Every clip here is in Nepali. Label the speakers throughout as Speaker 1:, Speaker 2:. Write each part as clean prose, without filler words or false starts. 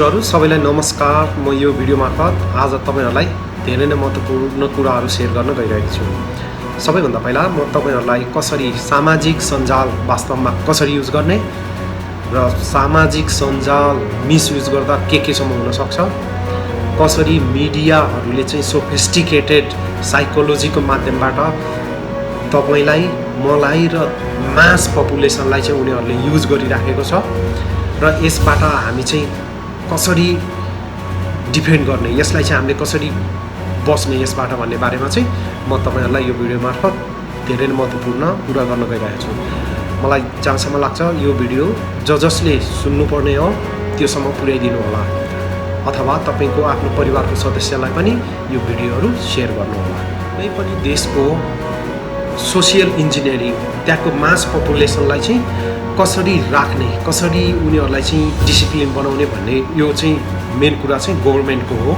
Speaker 1: हजुरहरु सबैलाई नमस्कार। म यो भिडियो मार्फत आज तपाईहरुलाई धेरै नै महत्त्वपूर्ण कुराहरु शेयर गर्न गइरहेको छु। सबैभन्दा पहिला म तपाईहरुलाई कसरी सामाजिक सञ्जाल वास्तवमा कसरी युज गर्ने र सामाजिक सञ्जाल मिसयुज गर्दा के सम्म हुन सक्छ, कसरी मिडियाहरुले चाहिँ सोफिस्टिकेटेड साइकोलोजीको माध्यमबाट तपाईलाई मलाई र मास पपुलेसनलाई चाहिँ उनीहरुले युज गरिराखेको छ र यसबाट हामी चाहिँ कसरी डिफेन्ड गर्ने, यसलाई चाहिँ हामीले कसरी बस्ने यसबाट भन्ने बारेमा चाहिँ म तपाईहरुलाई यो भिडियो मार्फत धेरै नै महत्त्वपूर्ण कुरा गर्न गइरहेको छु। मलाई जहाँसम्म लाग्छ यो भिडियो जसले सुन्नुपर्ने हो त्योसम्म पुर्याइदिनु होला, अथवा तपाईको आफ्नो परिवारको सदस्यलाई पनि यो भिडियोहरु शेयर गर्नु होला। कुनै पनि देशको सोशल इन्जिनियरिङ त्यहाँको मास पपुलेसनलाई चाहिँ कसरी राख्ने, कसरी उनीहरुलाई चाहिँ डिसिप्लिन बनाउने भन्ने यो चाहिँ मेन कुरा चाहिँ गभर्नमेन्टको हो।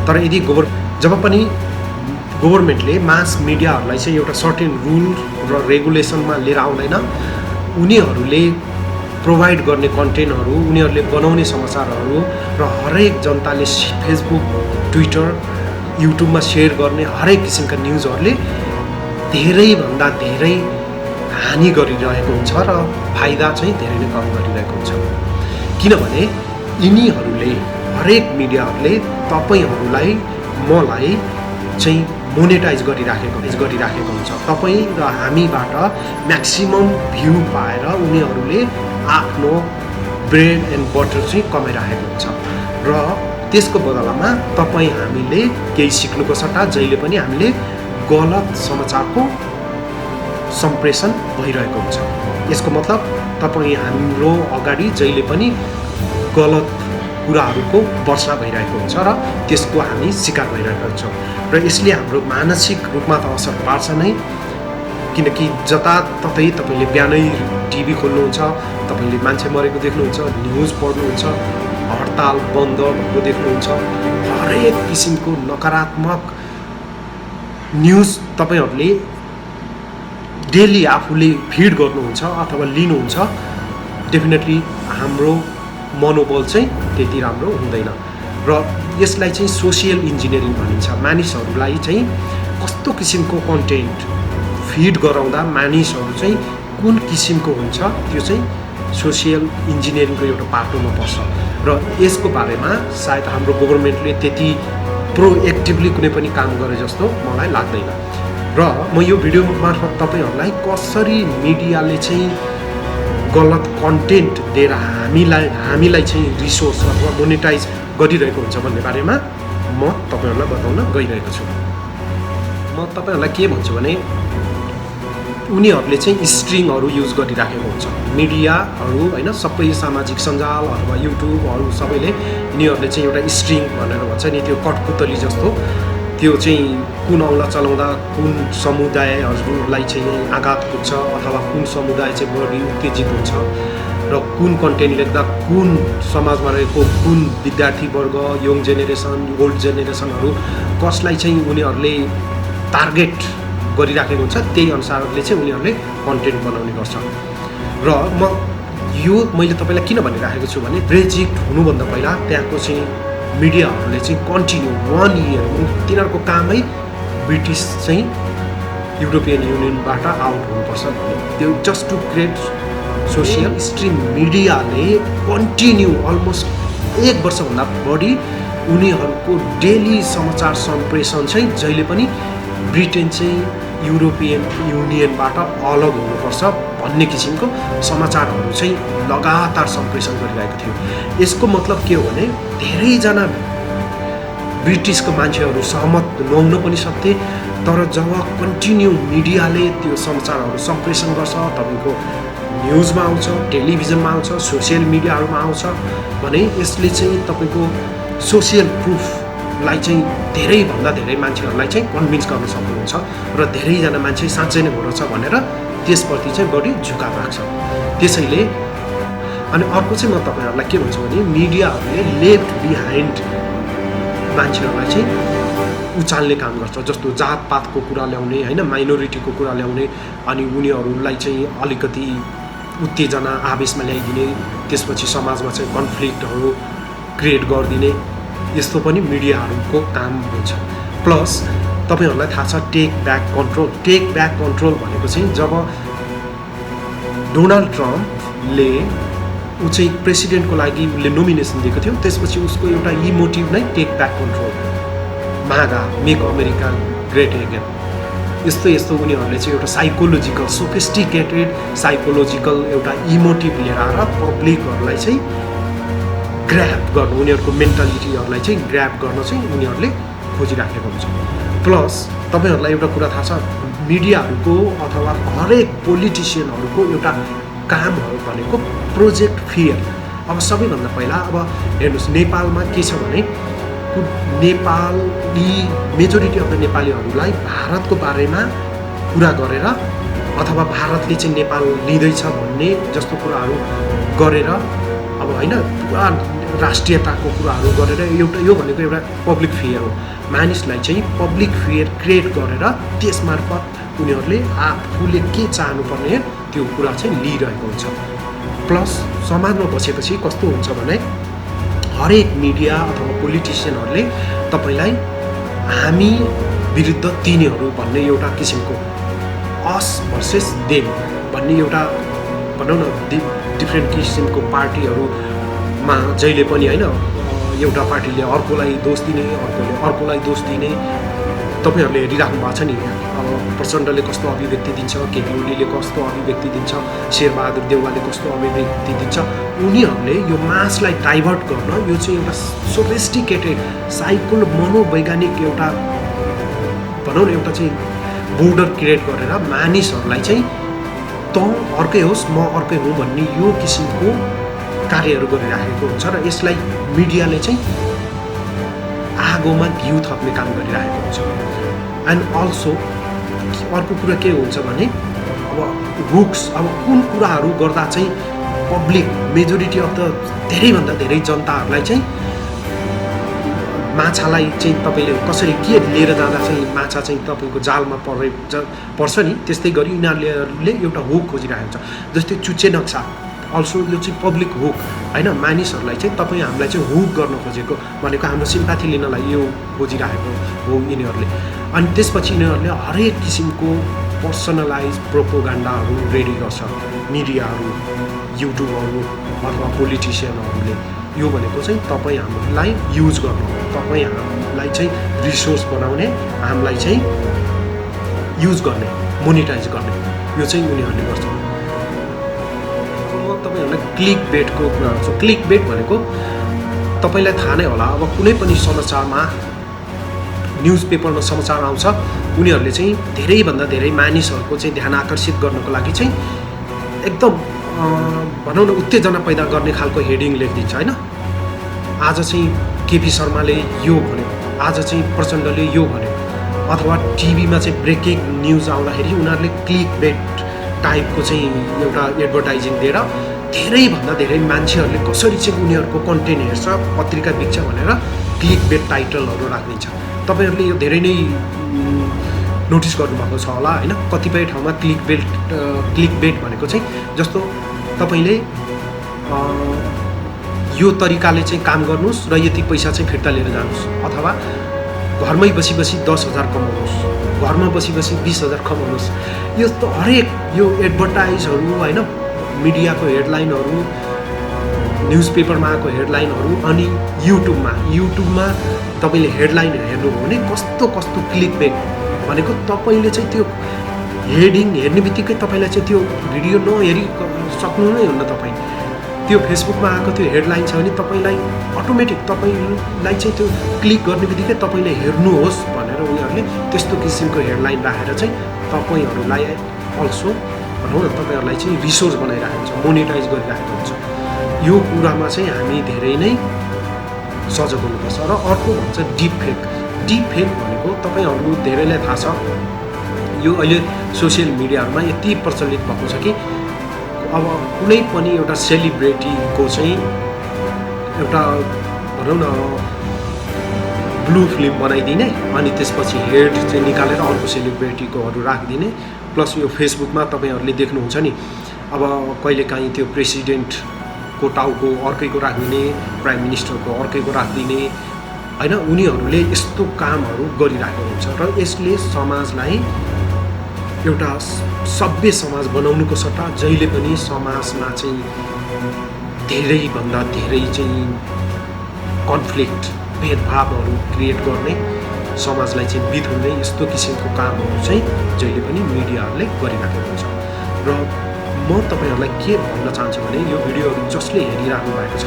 Speaker 1: तर यदि जब पनि गभर्नमेन्टले मास मिडियाहरुलाई चाहिँ एउटा सर्टेन रुल र रेगुलेसनमा लिएर आउँदैन, उनीहरुले प्रोभाइड गर्ने कन्टेन्टहरु, उनीहरुले बनाउने समाचारहरु र हरेक जनताले फेसबुक, ट्विटर, युट्युबमा शेयर गर्ने हरेक किसिमका न्यूजहरुले धेरै भन्दा धेरै हानि गरिरहेको हुन्छ र फाइदा चाहिँ धेरै नै कम गरिरहेको हुन्छ। किनभने यिनीहरुले हरेक मिडियाहरुले तपाईहरुलाई मलाई चाहिँ मोनेटाइज गरिराखेको हुन्छ। तपाई र हामीबाट म्याक्सिमम भ्यू पाएर उनीहरुले आफ्नो ब्रेड एन्ड बटर चाहिँ कमाइराखेको हुन्छ र त्यसको बदलामा तपाई हामीले केही सिक्नुको सट्टा जहिले पनि हामीले गलत समाचारको सम्प्रेषण भइरहेको हुन्छ। यसको मतलब तपाई हाम्रो अगाडि जहिले पनि गलत कुराहरुको वर्षा भइरहेको हुन्छ र त्यसको हामी शिकार भइरहेका छौं र यसले हाम्रो मानसिक रूपमा त असर पार्छ नै। किनकि जताततै तपाईले बिहानै टिभी खोल्नुहुन्छ, तपाईले मान्छे मरेको देख्नुहुन्छ, न्यूज पढ्नुहुन्छ, हडताल बन्द भएको देख्नुहुन्छ, हरेक किसिमको नकारात्मक न्यूज तपाईहरुले डेली आफूले फिड गर्नुहुन्छ अथवा लिनुहुन्छ। डेफिनेटली हाम्रो मनोबल चाहिँ त्यति राम्रो हुँदैन र यसलाई चाहिँ सोशल इन्जिनियरिङ भनिन्छ। मानिसहरुलाई चाहिँ कस्तो किसिमको कन्टेन्ट फिड गराउँदा मानिसहरु चाहिँ कुन किसिमको हुन्छ त्यो चाहिँ सोशल इन्जिनियरिङको एउटा पाटोमा पर्छ र यसको बारेमा सायद हाम्रो गभर्नमेन्टले त्यति प्रोएक्टिभली कुनै पनि काम गरे जस्तो मलाई लाग्दैन। र म यो भिडियो मार्फत तपाईहरुलाई कसरी मिडियाले चाहिँ गलत कन्टेन्ट दिएर हामीलाई चाहिँ रिसोर्स अथवा मोनेटाइज गरिरहेको हुन्छ भन्ने बारेमा म तपाईहरुलाई बताउन गइरहेको छु। म तपाईहरुलाई के भन्छु भने उनीहरुले चाहिँ स्ट्रिङहरु युज गरिराखेको हुन्छ। मिडियाहरु हैन, सबै सामाजिक सञ्जाल अथवा युट्युबहरु सबैले यिनीहरुले चाहिँ एउटा स्ट्रिङ भनेर भन्छ नि, त्यो कठपुतली जस्तो। त्यो चाहिँ कुन औँला चलाउँदा कुन समुदायहरुलाई चाहिँ आघात पुग्छ अथवा कुन समुदाय चाहिँ बढी उत्तेजित हुन्छ र कुन कन्टेन्ट लेख्दा कुन समाजमा रहेको कुन विद्यार्थी वर्ग, यङ जेनेरेसन, ओल्ड जेनेरेसनहरु कसलाई चाहिँ उनीहरुले टार्गेट गरिराखेको हुन्छ, त्यही अनुसारले चाहिँ उनीहरुले कन्टेन्ट बनाउने गर्छ। र मैले तपाईलाई किन भनिराखेको छु भने ब्रेक्जिट हुनुभन्दा पहिला त्यहाँको चाहिँ मिडियाहरुले चाहिँ कन्टिन्यू 1 इयर तिनीहरुको कामै ब्रिटिस चाहिँ युरोपियन युनियनबाट आउट हुनुपर्छ भन्ने, त्यो just to create social stream. मिडियाले कन्टिन्यू अलमोस्ट 1 वर्षभन्दा बढी उनीहरुको डेली समाचार सम्प्रेषण चाहिँ जहिले पनि ब्रिटेन चाहिँ युरोपियन युनियनबाट अलग हुनुपर्छ भन्ने किसिमको समाचारहरु चाहिँ लगातार सम्प्रेषण गरिरहेको थियो। यसको मतलब के हो भने धेरैजना ब्रिटिसको मान्छेहरु सहमत नहुन पनि सक्थे, तर जब कन्टिन्यू मिडियाले त्यो समाचारहरु सम्प्रेषण गर्छ, तपाईको न्यूजमा आउँछ, टेलिभिजनमा आउँछ, सोशल मिडियाहरुमा आउँछ भने यसले चाहिँ तपाईको सोशल प्रुफलाई चाहिँ धेरै भन्दा धेरै मान्छेहरुलाई चाहिँ कन्भिन्स गर्न सक्नुहुन्छ र धेरैजना मान्छे साँच्चै नै हो रहेछ भनेर त्यसप्रति चाहिँ बढी झुकाव राख्छ। त्यसैले अनि अर्को चाहिँ म तपाईहरुलाई के भन्छु भने मिडियाहरुले लेफ्ट बिहाइन्ड मान्छेहरुलाई चाहिँ उचाल्ने काम गर्छ, जस्तो जातपातको कुरा ल्याउने हैन, माइनोरिटीको कुरा ल्याउने अनि उनीहरुलाई चाहिँ अलिकति उत्तेजना आवेशमा ल्याइदिने, त्यसपछि समाजमा चाहिँ कन्फ्लिक्टहरु क्रिएट गरिदिने यस्तो पनि मिडियाहरूको काम हुन्छ। प्लस तपाईहरुलाई थाहा छ टेक ब्याक कन्ट्रोल भनेको चाहिँ जब डोनाल्ड ट्रम्पले ऊ चाहिँ प्रेसिडेन्टको लागि उसले नोमिनेसन दिएको थियो, त्यसपछि उसको एउटा मोटिभ नै टेक ब्याक कन्ट्रोल, मागा मेक अमेरिका ग्रेट अगेन। यस्तो उनीहरूले चाहिँ एउटा साइकोलोजिकल सोफिस्टिकेटेड साइकोलोजिकल एउटा इमोटिभ लिएर आएर पब्लिकहरूलाई चाहिँ ग्र्याब गर्नु, उनीहरूको मेन्टालिटीहरूलाई चाहिँ ग्र्याब गर्न चाहिँ उनीहरूले खोजिराखेको हुन्छ। प्लस तपाईहरुलाई एउटा कुरा थाहा छ, मिडियाहरूको अथवा हरेक पोलिटिसियनहरूको एउटा कामहरू भनेको प्रोजेक्ट फियर। अब सबैभन्दा पहिला अब हेर्नुहोस् नेपालमा के छ भने नेपाली मेजोरिटी अफ द नेपालीहरूलाई भारतको बारेमा कुरा गरेर अथवा भारतले चाहिँ नेपाल लिँदैछ भन्ने जस्तो कुराहरू गरेर अब होइन पुरा राष्ट्रियताको कुराहरू गरेर यो भनेको एउटा पब्लिक फियर हो। मानिसलाई चाहिँ पब्लिक फियर क्रिएट गरेर त्यसमार्फत उनीहरूले आफूले के चाहनुपर्ने त्यो कुरा चाहिँ लिइरहेको हुन्छ। प्लस समाजमा बसेपछि कस्तो हुन्छ भने हरेक मिडिया अथवा पोलिटिसियनहरूले तपाईलाई हामी विरुद्ध तिनीहरू भन्ने एउटा किसिमको अस भर्सेस देम भन्ने एउटा भनौँ न डिफ्रेन्ट किसिमको पार्टीहरूमा जहिले पनि होइन एउटा पार्टीले अर्कोलाई दोष दिने, अर्कोले अर्कोलाई दोष दिने तपाईहरुले हेरिराख्नु भएको छ नि। अब प्रचण्डले कस्तो अभिव्यक्ति दिन्छ, केपी ओलीले कस्तो अभिव्यक्ति दिन्छ, शेरबहादुर देउवाले कस्तो अभिव्यक्ति दिन्छ, उनीहरूले यो मासलाई डाइभर्ट गर्न यो चाहिँ एउटा सोफिस्टिकेटेड साइकोल मनोवैज्ञानिक एउटा भनौँ न एउटा चाहिँ बोर्डर क्रिएट गरेर मानिसहरूलाई चाहिँ त अर्कै होस् म अर्कै हुँ भन्ने यो किसिमको कार्यहरू गरिराखेको हुन्छ र यसलाई मिडियाले चाहिँ आगोमा घिउ थप्ने काम गरिरहेको हुन्छ। एन्ड अल्सो अर्को कुरा के हुन्छ भने अब हुक्स, अब कुन कुराहरू गर्दा चाहिँ पब्लिक मेजोरिटी अफ द धेरैभन्दा धेरै जनताहरूलाई चाहिँ माछालाई चाहिँ तपाईँले कसरी के लिएर जाँदा चाहिँ माछा चाहिँ तपाईँको जालमा पर्छ नि, त्यस्तै गरी यिनीहरूले एउटा हुक खोजिरहेको हुन्छ। जस्तै चुच्चे नक्सा अल्सो यो चाहिँ पब्लिक हुक होइन, मानिसहरूलाई चाहिँ तपाईँ हामीलाई चाहिँ हुक गर्न खोजेको भनेको हाम्रो सिम्पाथी लिनलाई यो खोजिरहेको हो यिनीहरूले। अनि त्यसपछि यिनीहरूले हरेक किसिमको पर्सनलाइज प्रोपोगान्डाहरू रेडी गर्छ मिडियाहरू, युट्युबहरू अथवा पोलिटिसियनहरूले। यो भनेको चाहिँ तपाईँ हामीलाई युज गर्नु, तपाईँ हामीलाई चाहिँ रिसोर्स बनाउने, हामीलाई चाहिँ युज गर्ने, मोनिटाइज गर्ने, यो चाहिँ उनीहरूले गर्छ। तपाईहरुलाई क्लिक बेटको कुरा गर्छु। क्लिक बेट भनेको तपाईलाई थाहा नै होला, अब कुनै पनि समाचारमा न्युज पेपरमा समाचार आउँछ, उनीहरूले चाहिँ धेरैभन्दा धेरै मानिसहरूको चाहिँ ध्यान आकर्षित गर्नको लागि चाहिँ एकदम भनौँ न उत्तेजना पैदा गर्ने खालको हेडिङ लेखिदिन्छ होइन। आज चाहिँ केपी शर्माले यो भन्यो, आज चाहिँ प्रचण्डले यो भन्यो, अथवा टिभीमा चाहिँ ब्रेकिङ न्युज आउँदाखेरि उनीहरूले क्लिक बेट टाइपको चाहिँ एउटा एडभर्टाइजिङ दिएर धेरैभन्दा धेरै मान्छेहरूले कसरी चाहिँ उनीहरूको कन्टेन्ट हेर्छ, पत्रिका बिक्छ भनेर क्लिक बेट टाइटलहरू राखिदिन्छ। तपाईहरुले यो धेरै नै नोटिस गर्नुभएको छ होला होइन। कतिपय ठाउँमा क्लिक बेट भनेको चाहिँ जस्तो तपाईले यो तरिकाले चाहिँ काम गर्नुस् र यति पैसा चाहिँ फिर्ता लिएर जानुस्, अथवा घरमै बसी 10,000 कमाउनुस्, घरमा बसी 20,000 कमाउनुस्। यस्तो हरेक यो एडभर्टाइजहरू होइन, मिडियाको हेडलाइनहरू, न्युज पेपरमा आएको हेडलाइनहरू, अनि युट्युबमा तपाईँले हेडलाइन हेर्नुभयो भने कस्तो क्लिक बेट भनेको तपाईँले चाहिँ त्यो हेडिङ हेर्ने बित्तिकै तपाईँलाई चाहिँ त्यो भिडियो नहेरी सक्नु नै हुन्न। तपाईँ त्यो फेसबुकमा आएको त्यो हेडलाइन छ भने तपाईँलाई अटोमेटिक तपाईँलाई चाहिँ त्यो क्लिक गर्ने बित्तिकै तपाईँले हेर्नुहोस् भनेर उनीहरूले त्यस्तो किसिमको हेडलाइन राखेर चाहिँ तपाईँहरूलाई अल्सो भनौँ न तपाईँहरूलाई चाहिँ रिसोर्स बनाइरहेको हुन्छ, मोनिटाइज गरिरहेको हुन्छ। यो कुरामा चाहिँ हामी धेरै नै सजग हुनुपर्छ। र अर्को भन्छ डिप फेक भनेको तपाईँहरू धेरैलाई थाहा छ, यो अहिले सोसियल मिडियाहरूमा यति प्रचलित भएको छ कि अब कुनै पनि एउटा सेलिब्रेटीको चाहिँ एउटा भनौँ न ब्लू फिल्म बनाइदिने, अनि त्यसपछि हेड चाहिँ निकालेर अर्को सेलिब्रेटीकोहरू राखिदिने। प्लस यो फेसबुकमा तपाईँहरूले देख्नुहुन्छ नि, अब कहिलेकाहीँ त्यो प्रेसिडेन्टको को टाउको अर्कैको राखिदिने, प्राइम मिनिस्टरको अर्कैको राखिदिने हैन, उनीहरूले यस्तो कामहरू गरिरहेको हुन्छ र यसले समाजलाई एउटा सभ्य समाज बनाउनुको सट्टा जहिले पनि समाजमा चाहिँ धेरैभन्दा धेरै चाहिँ कन्फ्लिक्ट भेदभावहरू क्रिएट गर्ने, समाजलाई चाहिँ बिथुल्ने यस्तो किसिमको कामहरू चाहिँ जहिले पनि मिडियाहरूले गरिरहेको हुन्छ। र म तपाईहरुलाई के भन्न चाहन्छु भने यो भिडियोहरू जसले हेरिराख्नु भएको छ,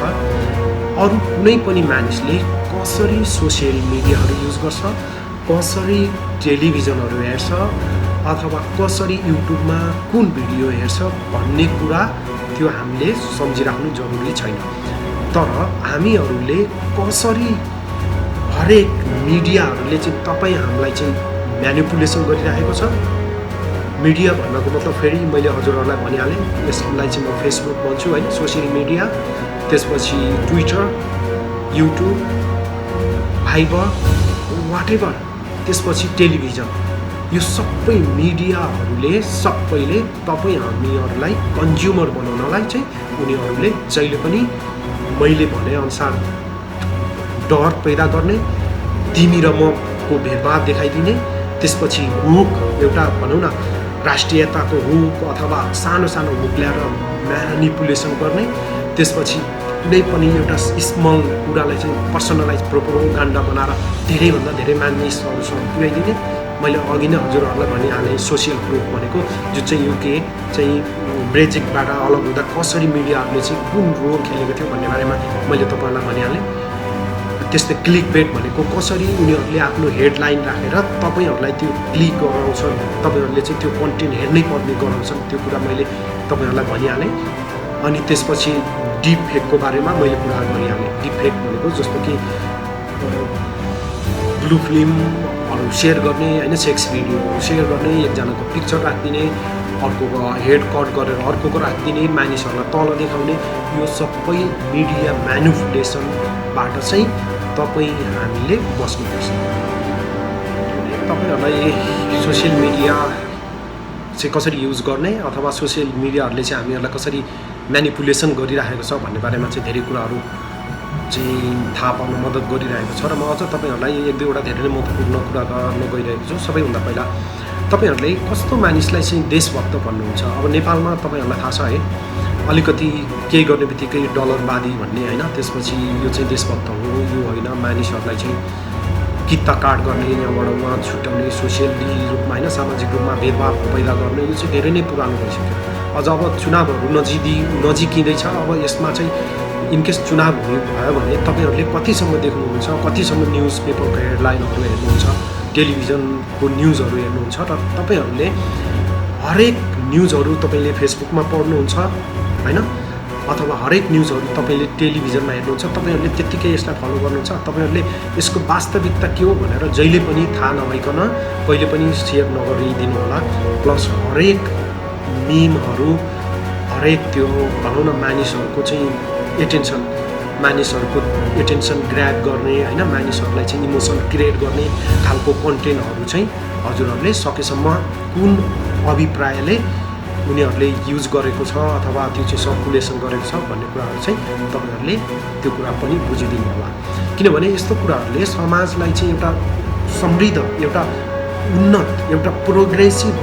Speaker 1: अरू कुनै पनि मानिसले कसरी सोसियल मिडियाहरू युज गर्छ, कसरी टेलिभिजनहरू हेर्छ अथवा कसरी युट्युबमा कुन भिडियो हेर्छ भन्ने कुरा त्यो हामीले सम्झिराख्नु जरुरी छैन। तर हामीहरूले कसरी हरेक मिडियाहरूले चाहिँ हामीलाई चाहिँ म्यानिपुलेसन गरिरहेको छ। मिडिया भन्नको मतलब फेरि मैले हजुरहरूलाई भनिहालेँ, यसलाई चाहिँ म फेसबुक भन्छु हैन, सोसियल मिडिया, त्यसपछि ट्विटर, युट्युब, भाइबर, वाटेभर, त्यसपछि टेलिभिजन, यो सबै मिडियाहरूले सबैले हामीहरूलाई कन्ज्युमर बनाउनलाई चाहिँ उनीहरूले जहिले पनि मैले भने अनुसार डर पैदा गर्ने, तिमी र मको भेदभाव देखाइदिने, त्यसपछि हुक एउटा भनौँ न राष्ट्रियताको हुक अथवा सानो सानो हुक ल्याएर म्यानिपुलेसन गर्ने, त्यसपछि कुनै पनि एउटा स्मल कुरालाई चाहिँ पर्सनलाइज प्रोपोगन्डा बनाएर धेरैभन्दा धेरै मानिसहरूसँग पुर्याइदिने। मैले अघि नै हजुरहरूलाई भनिहालेँ सोसियल प्रुफ भनेको जो चाहिँ युके चाहिँ ब्रेक्जिटबाट अलग हुँदा कसरी मिडियाहरूले चाहिँ कुन रोल खेलेको थियो भन्ने बारेमा मैले तपाईँहरूलाई भनिहालेँ। त्यस्तै क्लिक बेट भनेको कसरी उनीहरूले आफ्नो हेडलाइन राखेर तपाईँहरूलाई त्यो क्लिक गराउँछन्, तपाईँहरूले चाहिँ त्यो कन्टेन्ट हेर्नै पर्ने गराउँछन्, त्यो कुरा मैले तपाईँहरूलाई भनिहालेँ। अनि त्यसपछि डिप फेकको बारेमा मैले कुरा गरिहालेँ। डिप फेक भनेको जस्तो कि ब्लू फिल्महरू सेयर गर्ने हैन, सेक्स भिडियोहरू सेयर गर्ने, एकजनाको पिक्चर राखिदिने, अर्कोको हेड कट गरेर अर्कोको राखिदिने, मानिसहरूलाई तल देखाउने, यो सबै मिडिया म्यानिपुलेसनबाट चाहिँ हामीले बस्नुपर्छ। तपाईँहरूलाई सोसियल मिडिया चाहिँ कसरी युज गर्ने अथवा सोसियल मिडियाहरूले चाहिँ हामीहरूलाई कसरी म्यानिपुलेसन गरिरहेको छ भन्ने बारेमा चाहिँ धेरै कुराहरू चाहिँ थाहा पाउन मद्दत गरिरहेको छ। र म अझ तपाईँहरूलाई एक दुईवटा धेरै नै महत्त्वपूर्ण कुरा गर्न गइरहेको छु। सबैभन्दा पहिला तपाईँहरूले कस्तो मानिसलाई चाहिँ देशभक्त भन्नुहुन्छ। अब नेपालमा तपाईँहरूलाई थाहा छ है, अलिकति केही गर्ने बित्तिकै डलरवादी भन्ने हैन, त्यसपछि यो चाहिँ देशभक्त हो, यो होइन, मानिसहरूलाई चाहिँ कित्ता काट गर्ने, यहाँबाट उहाँ छुट्याउने, सोसियली रूपमा हैन, सामाजिक रूपमा भेदभाव पैदा गर्ने, यो चाहिँ धेरै नै पुरानो भइसक्यो। अझ अब चुनावहरू नजिकिँदैछ। अब यसमा चाहिँ इनकेस चुनाव हुने भयो भने तपाईँहरूले कतिसम्म देख्नुहुन्छ, कतिसम्म न्युज पेपरको हेडलाइनहरू हेर्नुहुन्छ, टेलिभिजनको न्युजहरू हेर्नुहुन्छ र तपाईँहरूले हरेक न्युजहरू तपाईँले फेसबुकमा पढ्नुहुन्छ हैन, अथवा हरेक न्युजहरू तपाईँले टेलिभिजनमा हेर्नुहुन्छ, तपाईँहरूले त्यत्तिकै यसलाई फलो गर्नुहुन्छ। तपाईँहरूले यसको वास्तविकता के हो भनेर जहिले पनि थाहा नभइकन कहिले पनि सेयर नगरिदिनु होला। प्लस हरेक मिमहरू, हरेक त्यो भनौँ न मानिसहरूको चाहिँ मानिसहरूको एटेन्सन ग्र्याब गर्ने हैन, मानिसहरूलाई चाहिँ इमोसन क्रिएट गर्ने खालको कन्टेन्टहरू चाहिँ हजुरहरूले सकेसम्म कुन अभिप्रायले उनीहरूले युज गरेको छ अथवा त्यो चाहिँ सर्कुलेसन गरेको छ भन्ने कुराहरू चाहिँ तपाईँहरूले त्यो कुरा पनि बुझिदिनु होला। किनभने यस्तो कुराहरूले समाजलाई चाहिँ एउटा समृद्ध, एउटा उन्नत, एउटा प्रोग्रेसिभ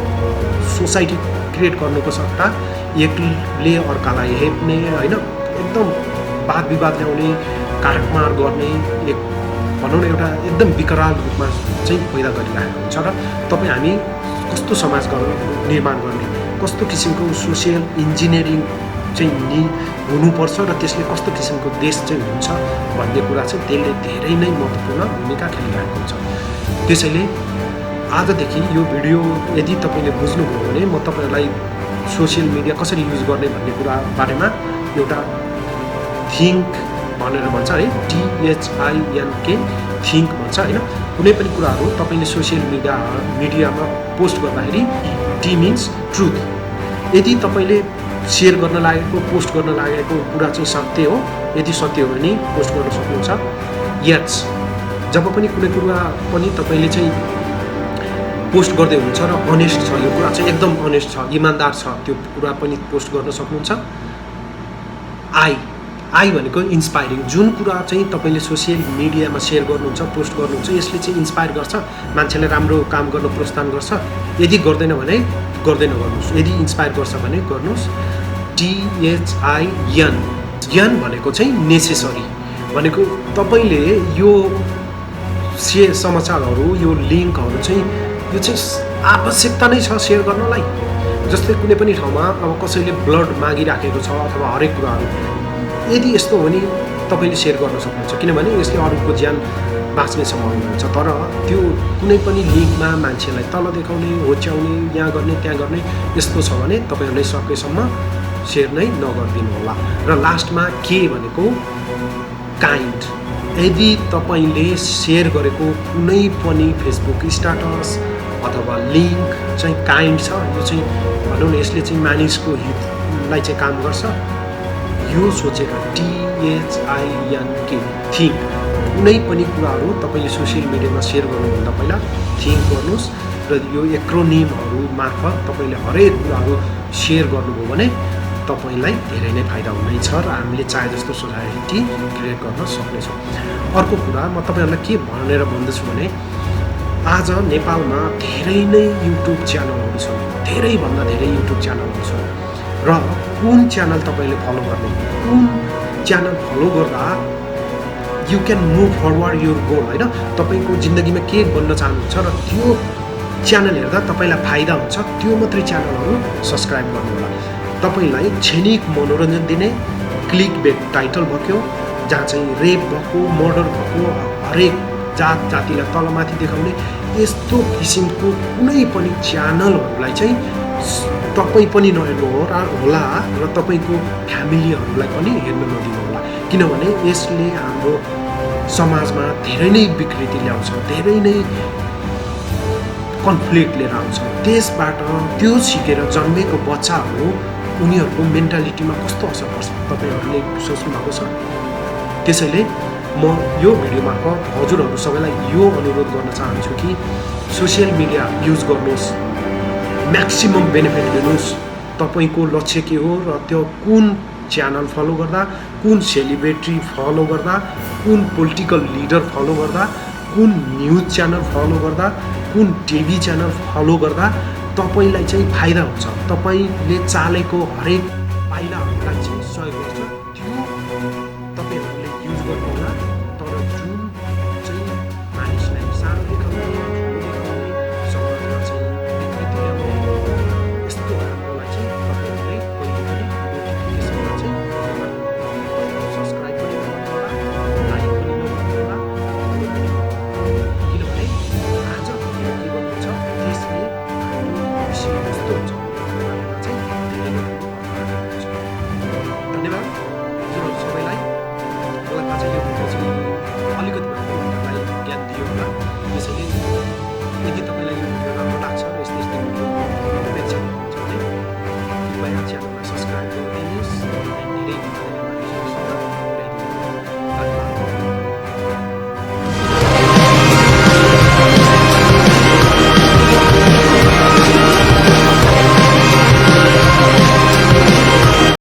Speaker 1: सोसाइटी क्रिएट गर्नुको सट्टा एकले अर्कालाई हेप्ने हैन, एकदम वाद विवाद ल्याउने, काटमार गर्ने, एक भनौँ न एउटा एकदम विकराल रूपमा चाहिँ पैदा गरिरहेको हुन्छ। र हामी कस्तो समाज निर्माण गर्ने, कस्तो किसिमको सोसियल इन्जिनियरिङ चाहिँ हुनुपर्छ र त्यसले कस्तो किसिमको देश चाहिँ हुन्छ भन्ने कुरा चाहिँ त्यसले धेरै नै महत्त्वपूर्ण भूमिका खेलिरहेको हुन्छ। त्यसैले आजदेखि यो भिडियो यदि तपाईँले बुझ्नुभयो भने म तपाईँहरूलाई सोसियल मिडिया कसरी युज गर्ने भन्ने कुरा बारेमा एउटा थिङ्क भनेर भन्छ है, THINK थिङ्क भन्छ हैन। कुनै पनि कुराहरू तपाईँले सोसियल मिडियामा पोस्ट गर्दाखेरि T मिन्स ट्रुथ। यदि तपाईँले सेयर गर्न लागेको, पोस्ट गर्न लागेको कुरा चाहिँ सत्य हो, यदि सत्य हो भने पोस्ट गर्न सक्नुहुन्छ। यस, जब पनि कुनै कुरा पनि तपाईँले चाहिँ पोस्ट गर्दै हुनुहुन्छ र अनेस्ट छ, यो कुरा चाहिँ एकदम अनेस्ट छ, इमान्दार छ, त्यो कुरा पनि पोस्ट गर्न सक्नुहुन्छ। आई भनेको इन्स्पायरिङ, जुन कुरा चाहिँ तपाईँले सोसियल मिडियामा सेयर गर्नुहुन्छ, पोस्ट गर्नुहुन्छ, यसले चाहिँ इन्स्पायर गर्छ, मान्छेले राम्रो काम गर्न प्रोत्साहन गर्छ। यदि गर्दैन भने गर्दैन गर्नुहोस्, यदि इन्स्पायर गर्छ भने गर्नुहोस्। THIN, यन भनेको चाहिँ नेसेसरी, भनेको तपाईँले यो समाचारहरू, यो लिङ्कहरू चाहिँ यो चाहिँ आवश्यकता नै छ सेयर गर्नलाई। जस्तै कुनै पनि ठाउँमा अब कसैले ब्लड मागिराखेको छ अथवा हरेक कुराहरू, यदि यस्तो हो भने तपाईँले सेयर गर्न सक्नुहुन्छ, किनभने यसले अरूको ज्यान बाँच्ने सम्भावना हुन्छ। तर त्यो कुनै पनि लिङ्कमा मान्छेलाई तल देखाउने, होच्याउने, यहाँ गर्ने त्यहाँ गर्ने यस्तो छ भने तपाईँहरूले सकेसम्म सेयर नै नगरिदिनु होला। र लास्टमा के भनेको काइन्ड, यदि तपाईँले सेयर गरेको कुनै पनि फेसबुक स्ट्याटस अथवा लिङ्क चाहिँ काइन्ड छ, यो चाहिँ भनौँ न यसले चाहिँ मानिसको हितलाई चाहिँ काम गर्छ, यो सोचेर THINK, थिङ्क, कुनै पनि कुराहरू तपाईँले सोसियल मिडियामा सेयर गर्नुभन्दा पहिला थिङ्क गर्नुहोस्। र यो एक्रोनिमहरू मार्फत तपाईँले हरेक कुराहरू सेयर गर्नुभयो भने तपाईँलाई धेरै नै फाइदा हुनेछ र हामीले चाहे जस्तो सोसाइटी क्रिएट गर्न सक्नेछौँ। अर्को कुरा म तपाईँहरूलाई के भनेर भन्दैछु भने आज नेपालमा धेरै नै युट्युब च्यानलहरू छन्, धेरैभन्दा धेरै युट्युब च्यानलहरू छन्। र कुन च्यानल तपाईँले फलो गर्ने, कुन च्यानल फलो गर्दा you can move forward your goal, होइन, तपाईँको जिन्दगीमा के बन्न चाहनुहुन्छ र त्यो च्यानल हेर्दा तपाईँलाई फाइदा हुन्छ, त्यो मात्रै च्यानलहरू सब्सक्राइब गर्नु होला। तपाईँलाई क्षणिक मनोरञ्जन दिने, क्लिक बेट टाइटल भयो, जहाँ चाहिँ रेप भएको, मर्डर भएको, हरेक जात जातिलाई तलमाथि देखाउने यस्तो किसिमको कुनै पनि च्यानलहरूलाई चाहिँ तपाईँ पनि नहेर्नु होला र तपाईँको फ्यामिलीहरूलाई पनि हेर्न नदिनु होला, किनभने यसले हाम्रो समाजमा धेरै नै विकृति ल्याउँछ, धेरै नै कन्फ्लिक्ट लिएर आउँछ। त्यसबाट त्यो सिकेर जन्मेको बच्चाहरू, उनीहरूको मेन्टालिटीमा कस्तो असर पर्छ तपाईँहरूले सोच्नु भएको छ। त्यसैले म यो भिडियो मार्फत हजुरहरू सबैलाई यो अनुरोध गर्न चाहन्छु कि सोसियल मिडिया युज गर्नुहोस्, म्याक्सिमम बेनिफिट लिनुहोस्। तपाईँको लक्ष्य के हो र त्यो कुन च्यानल फलो गर्दा, कुन सेलिब्रेटी फलो गर्दा, कुन पोलिटिकल लिडर फलो गर्दा, कुन न्युज च्यानल फलो गर्दा, कुन टिभी च्यानल फलो गर्दा तपाईँलाई चाहिँ फाइदा हुन्छ, तपाईँले चालेको हरेक पाइलाहरूलाई चाहिँ सहयोग गर्छ।